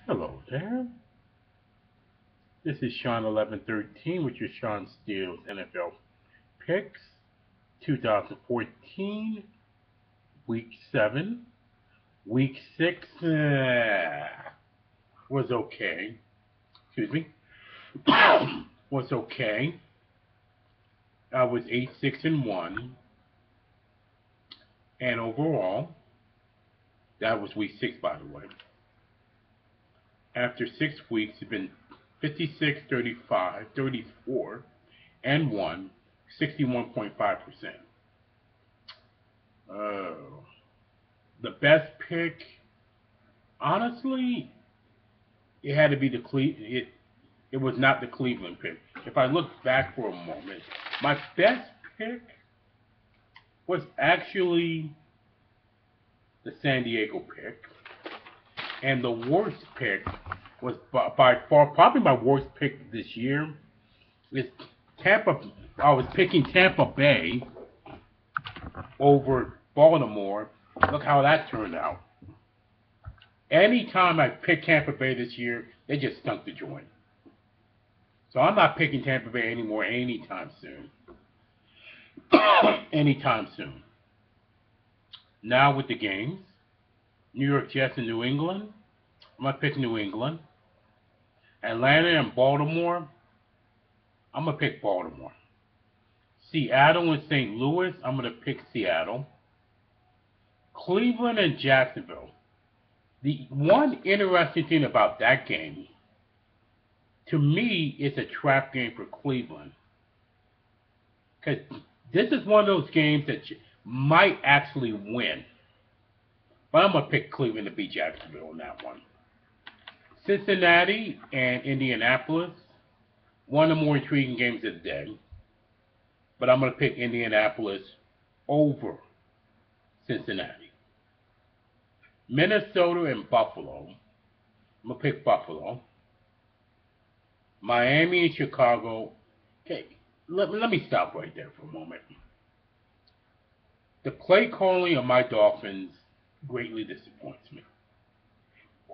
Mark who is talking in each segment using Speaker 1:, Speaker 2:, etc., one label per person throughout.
Speaker 1: Hello there. This is Shawn 1113 with your Shawn Steele's NFL picks. 2014, week 7. Week 6 was okay. Excuse me. Was okay. I was 8-6-1. And overall, that was week 6, by the way. After 6 weeks, it's been 56, 35, 34, and 1, 61.5%. The best pick, honestly, it had to be it was not the Cleveland pick. If I look back for a moment, my best pick was actually the San Diego pick, and the worst pick was by far probably my worst pick this year. Is Tampa. I was picking Tampa Bay over Baltimore. Look how that turned out. Anytime I pick Tampa Bay this year, they just stunk the joint. So I'm not picking Tampa Bay anymore anytime soon. Anytime soon. Now with the games, New York Jets and New England, I'm going to pick New England. Atlanta and Baltimore, I'm going to pick Baltimore. Seattle and St. Louis, I'm going to pick Seattle. Cleveland and Jacksonville. The one interesting thing about that game, to me, is a trap game for Cleveland. Because this is one of those games that might actually win. But I'm going to pick Cleveland to beat Jacksonville in that one. Cincinnati and Indianapolis, one of the more intriguing games of the day. But I'm going to pick Indianapolis over Cincinnati. Minnesota and Buffalo, I'm going to pick Buffalo. Miami and Chicago. Okay, let me stop right there for a moment. The play calling of my Dolphins greatly disappoints me.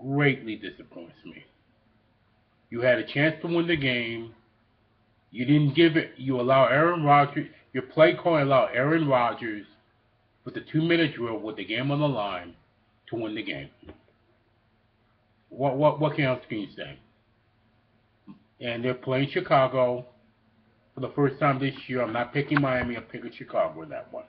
Speaker 1: Greatly disappoints me. You had a chance to win the game. You didn't give it. You allow Aaron Rodgers. Your play calling allowed Aaron Rodgers with the 2-minute drill with the game on the line to win the game. What else can you say? And they're playing Chicago for the first time this year. I'm not picking Miami. I'm picking Chicago in that one.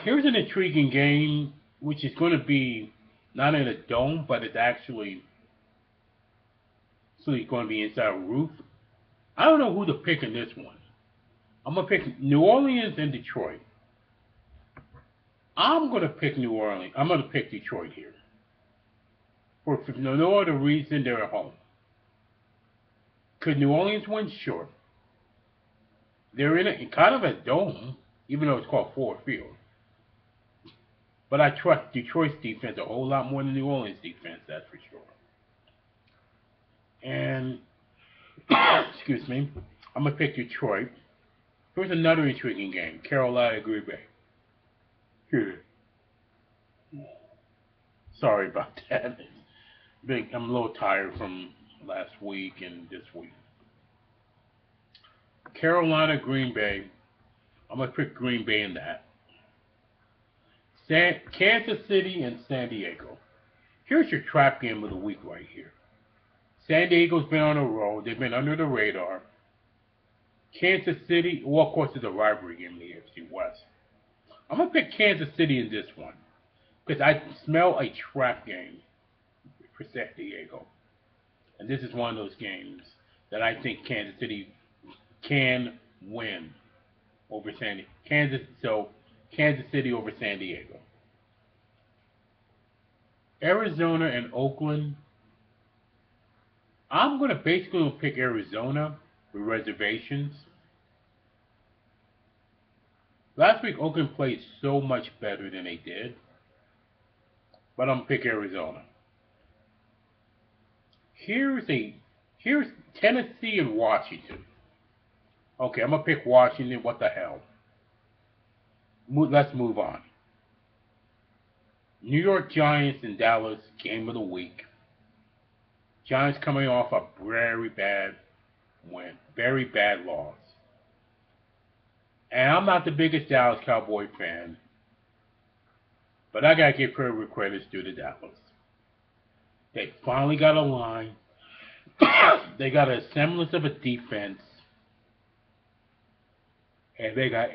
Speaker 1: Here's an intriguing game, which is going to be not in a dome, but it's actually going to be inside a roof. I don't know who to pick in this one. I'm going to pick New Orleans and Detroit. I'm going to pick New Orleans. I'm going to pick Detroit here. For no other reason, they're at home. Could New Orleans win? Sure. They're in kind of a dome, even though it's called Ford Field. But I trust Detroit's defense a whole lot more than New Orleans' defense, that's for sure. And, excuse me, I'm going to pick Detroit. Here's another intriguing game, Carolina Green Bay. Here. Sorry about that. I'm a little tired from last week and this week. Carolina, Green Bay. I'm going to pick Green Bay in that. Kansas City and San Diego. Here's your trap game of the week right here. San Diego's been on a roll. They've been under the radar. Kansas City, well, of course, it's a rivalry game in the AFC West. I'm going to pick Kansas City in this one because I smell a trap game for San Diego. And this is one of those games that I think Kansas City can win over Kansas City over San Diego. Arizona and Oakland. I'm going to basically pick Arizona with reservations. Last week, Oakland played so much better than they did. But I'm going to pick Arizona. Here's Tennessee and Washington. Okay, I'm going to pick Washington. What the hell? Let's move on. New York Giants and Dallas game of the week. Giants coming off a very bad win, very bad loss. And I'm not the biggest Dallas Cowboy fan, but I gotta give credit where credit's due to Dallas. They finally got a line. They got a semblance of a defense, and they got.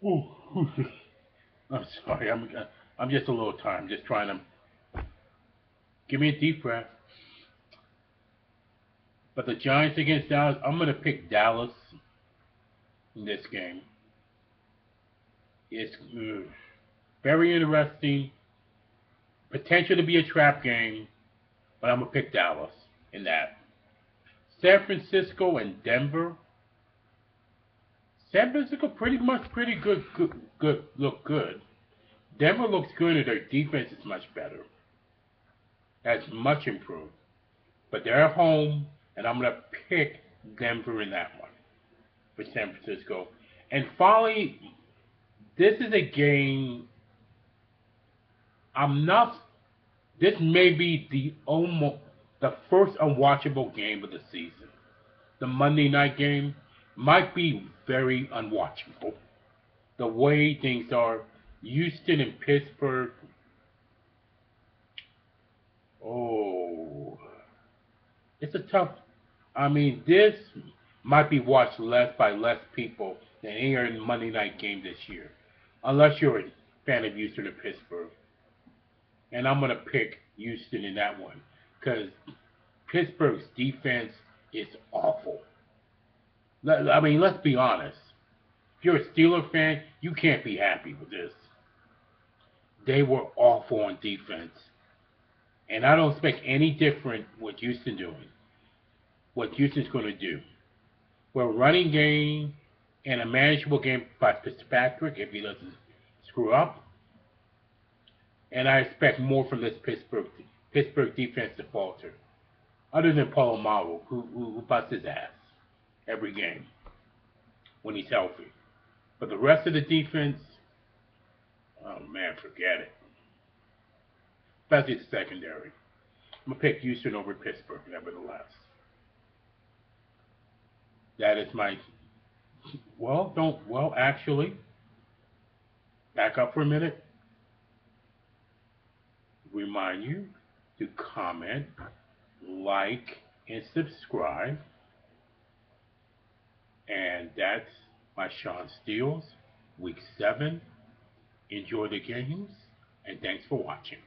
Speaker 1: Ooh, I'm sorry, I'm just a little tired. I'm just trying to give me a deep breath. But the Giants against Dallas, I'm gonna pick Dallas in this game. It's very interesting. Potential to be a trap game, but I'm gonna pick Dallas in that. San Francisco and Denver. San Francisco pretty good, look good. Denver looks good and their defense is much better. That's much improved. But they're at home, and I'm gonna pick Denver in that one for San Francisco. And finally, this is a game I'm not. This may be the first unwatchable game of the season. The Monday night game might be very unwatchable. The way things are, Houston and Pittsburgh. Oh, it's a tough. I mean, this might be watched less by less people than any other Monday night game this year, unless you're a fan of Houston or Pittsburgh. And I'm gonna pick Houston in that one because Pittsburgh's defense is awful. I mean, let's be honest. If you're a Steeler fan, you can't be happy with this. They were awful on defense. And I don't expect any different what Houston doing. What Houston's going to do. We're a running game and a manageable game by Fitzpatrick if he doesn't screw up. And I expect more from this Pittsburgh defense to falter. Other than Polamalu, who busts his ass every game when he's healthy. But the rest of the defense, oh man, forget it. Especially the secondary. I'm going to pick Houston over Pittsburgh, nevertheless. That is my, actually, back up for a minute. Remind you to comment, like, and subscribe. And that's my Shawn Steels, Week 7. Enjoy the games, and thanks for watching.